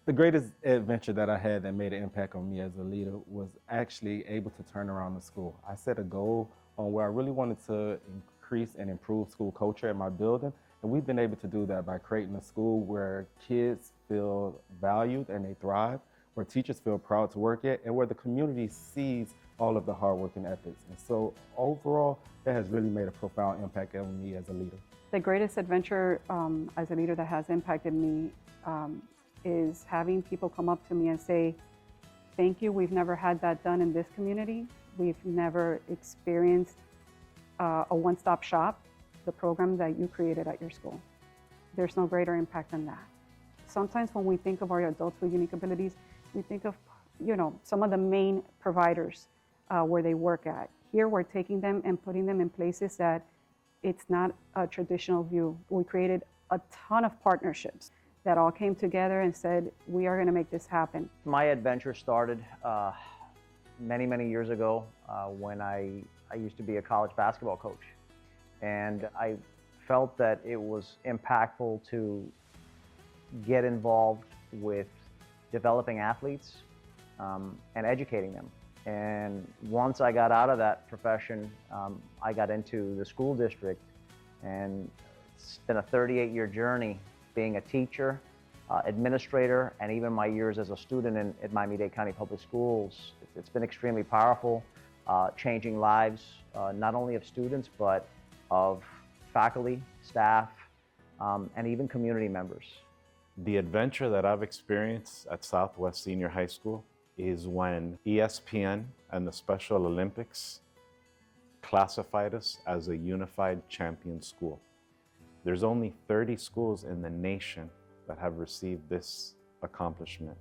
The greatest adventure that I had that made an impact on me as a leader was actually able to turn around the school. I set a goal on where I really wanted to increase and improve school culture at my building, and we've been able to do that by creating a school where kids feel valued and they thrive, where teachers feel proud to work at, and where the community sees all of the hard work and ethics. And so overall, that has really made a profound impact on me as a leader. The greatest adventure as a leader that has impacted me is having people come up to me and say, thank you, we've never had that done in this community. We've never experienced a one-stop shop, the program that you created at your school. There's no greater impact than that. Sometimes when we think of our adults with unique abilities, we think of, some of the main providers where they work at. Here we're taking them and putting them in places that it's not a traditional view. We created a ton of partnerships that all came together and said, we are going to make this happen. My adventure started many, many years ago when I used to be a college basketball coach. And I felt that it was impactful to get involved with developing athletes and educating them. And once I got out of that profession, I got into the school district, and it's been a 38-year journey being a teacher, administrator, and even my years as a student at Miami-Dade County Public Schools. It's been extremely powerful, changing lives, not only of students, but of faculty, staff, and even community members. The adventure that I've experienced at Southwest Senior High School is when ESPN and the Special Olympics classified us as a unified champion school. There's only 30 schools in the nation that have received this accomplishment.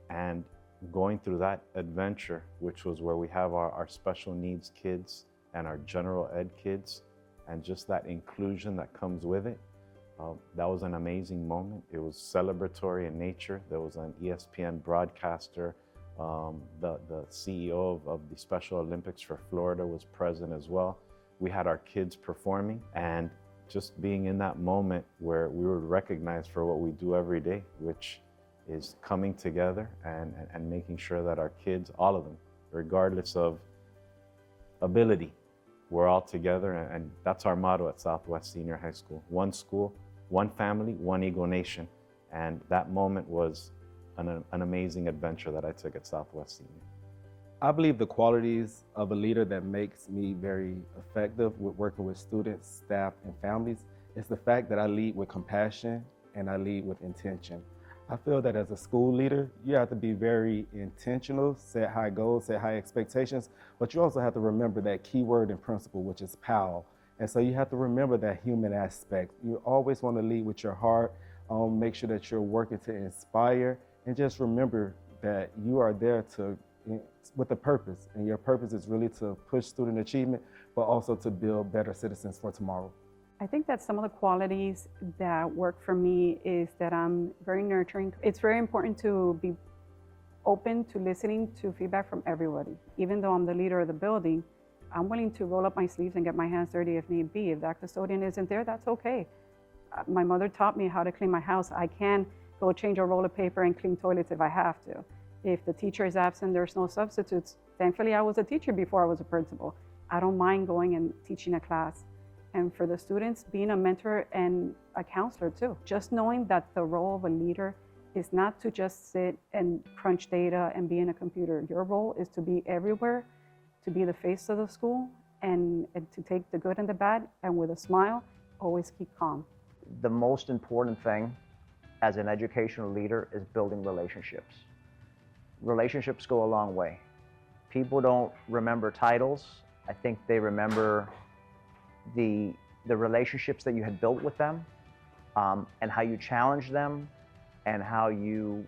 And going through that adventure, which was where we have our special needs kids and our general ed kids, and just that inclusion that comes with it, that was an amazing moment. It was celebratory in nature. There was an ESPN broadcaster. The CEO of the Special Olympics for Florida was present as well. We had our kids performing, and just being in that moment where we were recognized for what we do every day, which is coming together and making sure that our kids, all of them, regardless of ability, we're all together. And that's our motto at Southwest Senior High School. One school, one family, one Eagle Nation. And that moment was an amazing adventure that I took at Southwest Senior. I believe the qualities of a leader that makes me very effective with working with students, staff, and families is the fact that I lead with compassion and I lead with intention. I feel that as a school leader, you have to be very intentional, set high goals, set high expectations, but you also have to remember that key word and principle, which is POW. And so you have to remember that human aspect. You always want to lead with your heart, make sure that you're working to inspire, and just remember that you are there with a purpose, and your purpose is really to push student achievement, but also to build better citizens for tomorrow. I think that some of the qualities that work for me is that I'm very nurturing. It's very important to be open to listening to feedback from everybody. Even though I'm the leader of the building, I'm willing to roll up my sleeves and get my hands dirty if need be. If that custodian isn't there, that's okay. My mother taught me how to clean my house. I can go change a roll of paper and clean toilets if I have to. If the teacher is absent, there's no substitutes. Thankfully, I was a teacher before I was a principal. I don't mind going and teaching a class. And for the students, being a mentor and a counselor too. Just knowing that the role of a leader is not to just sit and crunch data and be in a computer. Your role is to be everywhere, to be the face of the school, and to take the good and the bad, and with a smile, always keep calm. The most important thing as an educational leader is building relationships. Relationships go a long way. People don't remember titles. I think they remember the relationships that you had built with them, and how you challenged them, and how you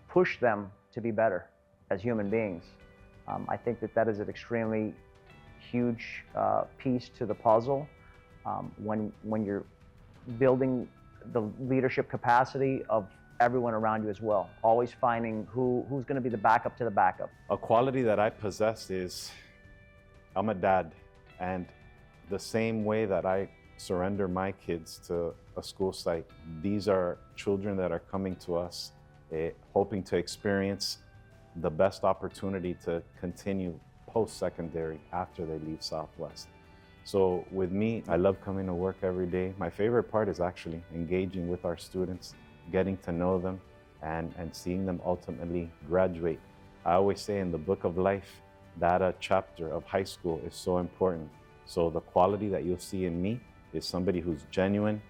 push them to be better as human beings. I think that is an extremely huge piece to the puzzle when you're building the leadership capacity of everyone around you as well. Always finding who's going to be the backup to the backup. A quality that I possess is I'm a dad, and the same way that I surrender my kids to a school site, these are children that are coming to us hoping to experience the best opportunity to continue post-secondary after they leave Southwest. So with me, I love coming to work every day. My favorite part is actually engaging with our students, getting to know them, and seeing them ultimately graduate. I always say in the book of life, that chapter of high school is so important. So the quality that you'll see in me is somebody who's genuine,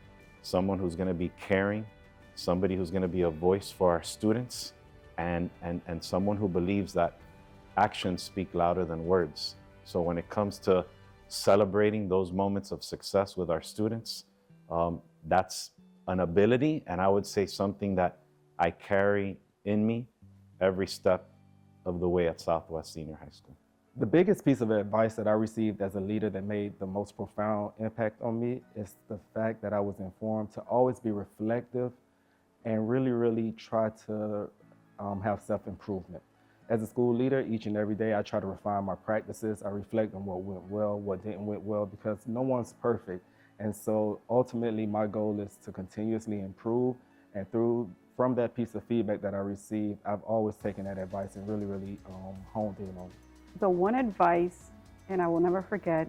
someone who's gonna be caring, somebody who's gonna be a voice for our students, and someone who believes that actions speak louder than words. So when it comes to celebrating those moments of success with our students, that's an ability, and I would say something that I carry in me every step of the way at Southwest Senior High School. The biggest piece of advice that I received as a leader that made the most profound impact on me is the fact that I was informed to always be reflective and really try to have self-improvement. As a school leader, each and every day I try to refine my practices. I reflect on what went well, what didn't went well, because no one's perfect. And so ultimately my goal is to continuously improve, and from that piece of feedback that I received, I've always taken that advice and really honed in on it. The one advice, and I will never forget,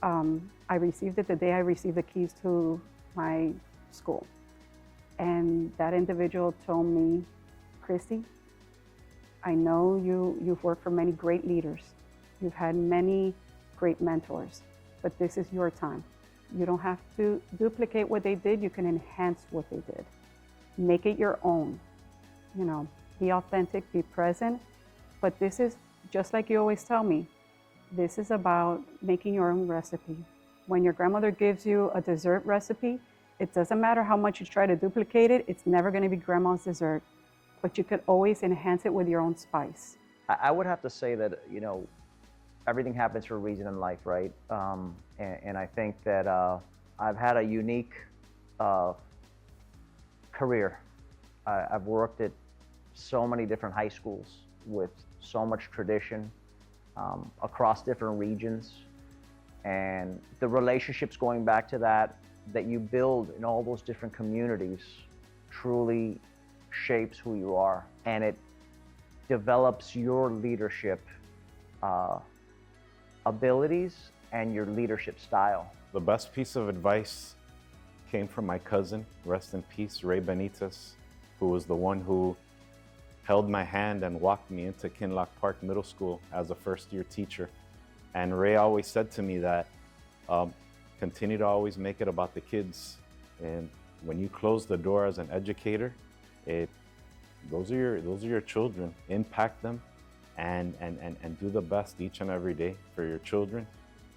I received it the day I received the keys to my school. And that individual told me, Christy, I know you've worked for many great leaders. You've had many great mentors, but this is your time. You don't have to duplicate what they did. You can enhance what they did. Make it your own. You know, be authentic, be present. But this is, just like you always tell me, this is about making your own recipe. When your grandmother gives you a dessert recipe, it doesn't matter how much you try to duplicate it, it's never gonna be grandma's dessert. But you could always enhance it with your own spice. I would have to say that, you know, everything happens for a reason in life, right? And I think that I've had a unique career. I've worked at so many different high schools with so much tradition across different regions. And the relationships going back to that you build in all those different communities truly shapes who you are. And it develops your leadership abilities and your leadership style. The best piece of advice came from my cousin, rest in peace, Ray Benitez, who was the one who held my hand and walked me into Kinloch Park Middle School as a first-year teacher. And Ray always said to me that continue to always make it about the kids. And when you close the door as an educator, those are your children. Impact them and do the best each and every day for your children.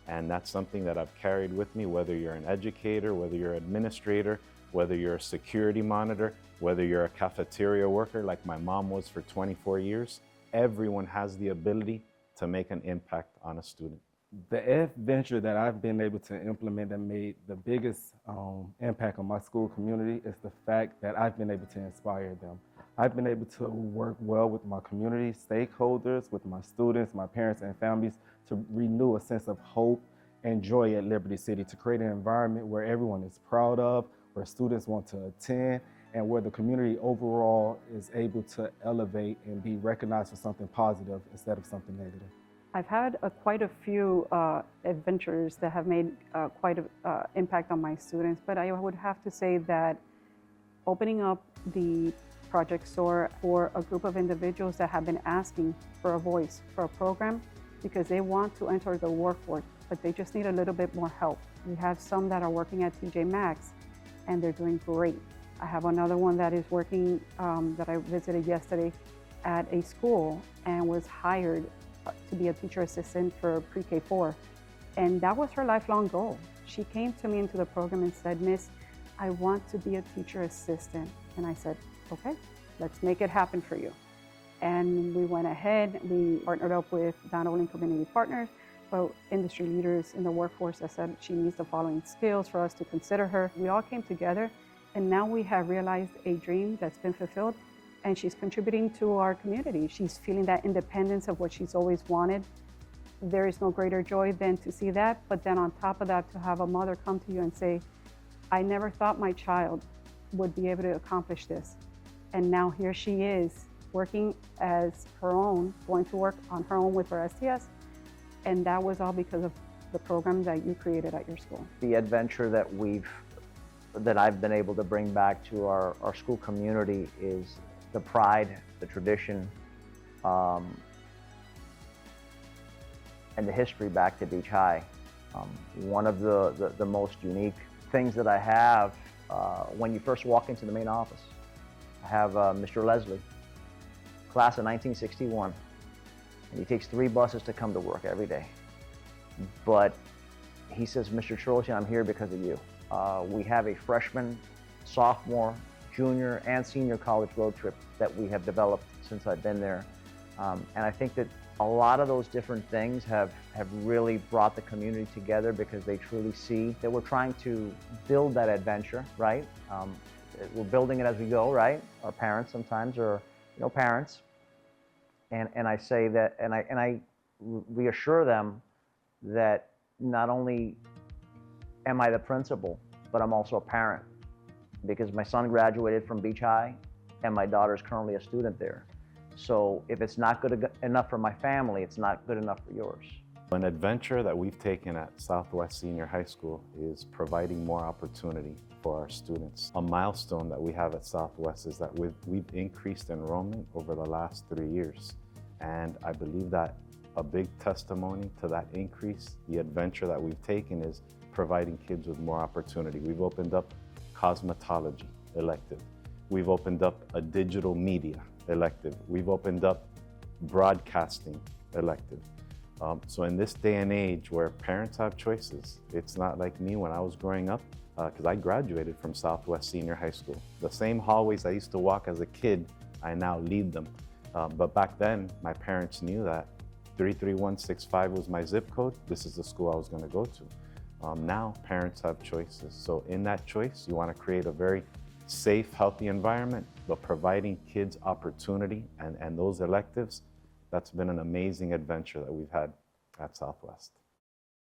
And that's something that I've carried with me, whether you're an educator, whether you're an administrator, whether you're a security monitor, whether you're a cafeteria worker like my mom was for 24 years. Everyone has the ability to make an impact on a student. The adventure that I've been able to implement that made the biggest impact on my school community is the fact that I've been able to inspire them. I've been able to work well with my community stakeholders, with my students, my parents and families, to renew a sense of hope and joy at Liberty City, to create an environment where everyone is proud of, where students want to attend, and where the community overall is able to elevate and be recognized for something positive instead of something negative. I've had quite a few adventures that have made quite an impact on my students, but I would have to say that opening up the project store for a group of individuals that have been asking for a voice, for a program, because they want to enter the workforce, but they just need a little bit more help. We have some that are working at TJ Maxx, and they're doing great. I have another one that is working, that I visited yesterday, at a school and was hired to be a teacher assistant for pre-K 4. And that was her lifelong goal. She came to me into the program and said, Miss, I want to be a teacher assistant. And I said, okay, let's make it happen for you. And we went ahead, we partnered up with Don Olin Community Partners, but industry leaders in the workforce that said she needs the following skills for us to consider her. We all came together, and now we have realized a dream that's been fulfilled, and she's contributing to our community. She's feeling that independence of what she's always wanted. There is no greater joy than to see that, but then on top of that, to have a mother come to you and say, I never thought my child would be able to accomplish this. And now here she is working as her own, going to work on her own with her STS. And that was all because of the program that you created at your school. The adventure that I've been able to bring back to our school community is the pride, the tradition, and the history back to Beach High. One of the most unique things that I have when you first walk into the main office, I have Mr. Leslie, class of 1961, and he takes 3 buses to come to work every day. But he says, Mr. Trolician, I'm here because of you. We have a freshman, sophomore, junior, and senior college road trip that we have developed since I've been there. And I think that a lot of those different things have really brought the community together because they truly see that we're trying to build that adventure, right? We're building it as we go, right? Our parents sometimes are, parents. And I say that, and I reassure them that not only am I the principal, but I'm also a parent because my son graduated from Beach High and my daughter is currently a student there. So if it's not good enough for my family, it's not good enough for yours. An adventure that we've taken at Southwest Senior High School is providing more opportunity for our students. A milestone that we have at Southwest is that we've increased enrollment over the last 3 years. And I believe that a big testimony to that increase, the adventure that we've taken, is providing kids with more opportunity. We've opened up cosmetology elective. We've opened up a digital media elective. We've opened up broadcasting elective. So in this day and age where parents have choices, it's not like me when I was growing up, because I graduated from Southwest Senior High School. The same hallways I used to walk as a kid, I now lead them. But back then, my parents knew that 33165 was my zip code. This is the school I was going to go to. Now, parents have choices. So in that choice, you want to create a very safe, healthy environment, but providing kids opportunity and those electives, that's been an amazing adventure that we've had at Southwest.